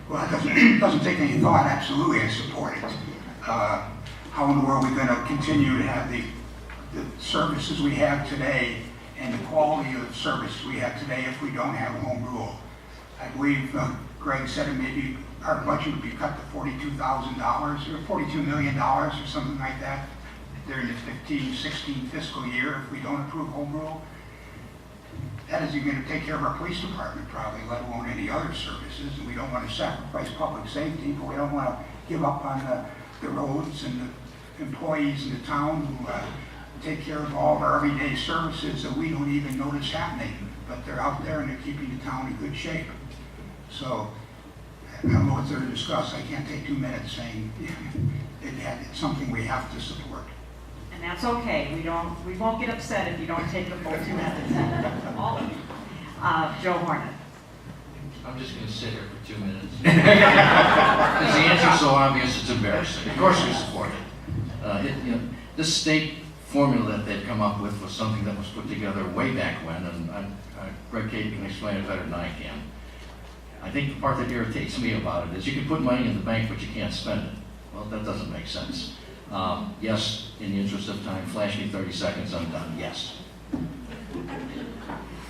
Well, it doesn't take any thought. Absolutely, I support it. How in the world are we going to continue to have the services we have today and the quality of services we have today if we don't have home rule? I believe Greg said it maybe our budget would be cut to $42,000 or $42 million or something like that during the 15-16 fiscal year if we don't approve home rule. That isn't going to take care of our police department probably, let alone any other services. And we don't want to sacrifice public safety, but we don't want to give up on the roads and the employees in the town who take care of all of our everyday services that we don't even notice happening. But they're out there and they're keeping the town in good shape. So I don't know what they're to discuss. I can't take 2 minutes saying it's something we have to support. And that's okay. We won't get upset if you don't take the full 2 minutes. All of you. Joe Hornet. I'm just going to sit here for 2 minutes. Because the answer's so obvious, it's embarrassing. Of course we support it. This state formula that they've come up with was something that was put together way back when, and Greg Cade can explain it better than I can. I think the part that irritates me about it is you can put money in the bank, but you can't spend it. Well, that doesn't make sense. Yes, in the interest of time, flash me 30 seconds, I'm done. Yes.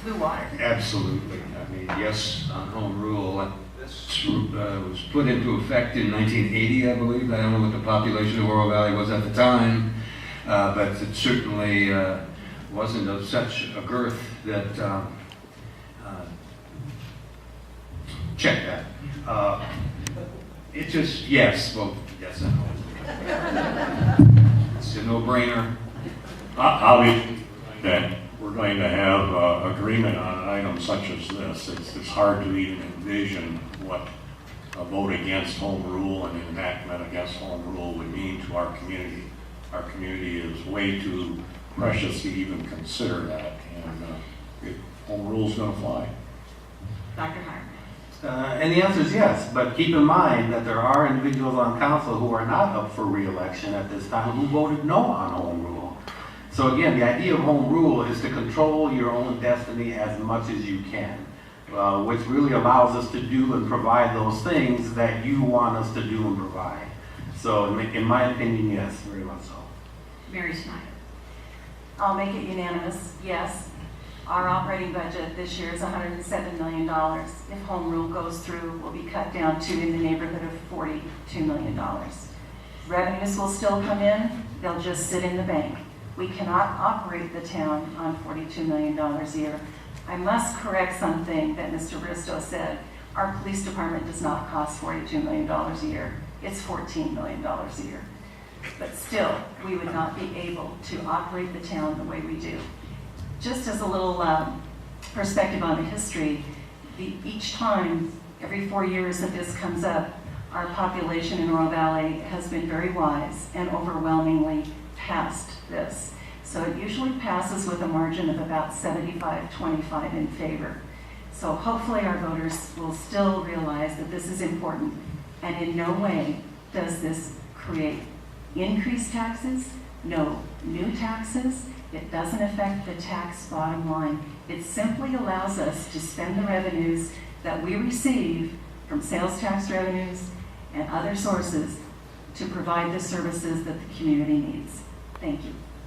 Blue Water. Absolutely. I mean, yes, on home rule. This was put into effect in 1980, I believe. I don't know what the population of Oro Valley was at the time, but it certainly wasn't of such a girth that check that. It just, yes, well, yes and no. It's a no-brainer. Obviously, that we're going to have agreement on items such as this. It's hard to even envision what a vote against home rule and an enactment against home rule would mean to our community. Our community is way too precious to even consider that, and home rule is going to fly. Dr. Hart. And the answer is yes, but keep in mind that there are individuals on council who are not up for re-election at this time who voted no on home rule. So again, the idea of home rule is to control your own destiny as much as you can, which really allows us to do and provide those things that you want us to do and provide. So in my opinion, yes, very much so. Mary Snyder. I'll make it unanimous, yes. Our operating budget this year is $107 million. If home rule goes through, we'll be cut down to in the neighborhood of $42 million. Revenues will still come in, they'll just sit in the bank. We cannot operate the town on $42 million a year. I must correct something that Mr. Bristow said. Our police department does not cost $42 million a year. It's $14 million a year. But still, we would not be able to operate the town the way we do. Just as a little perspective on the history, each time, every 4 years that this comes up, our population in Oro Valley has been very wise and overwhelmingly passed this. So it usually passes with a margin of about 75-25 in favor. So hopefully our voters will still realize that this is important, and in no way does this create increased taxes, no new taxes. It doesn't affect the tax bottom line. It simply allows us to spend the revenues that we receive from sales tax revenues and other sources to provide the services that the community needs. Thank you.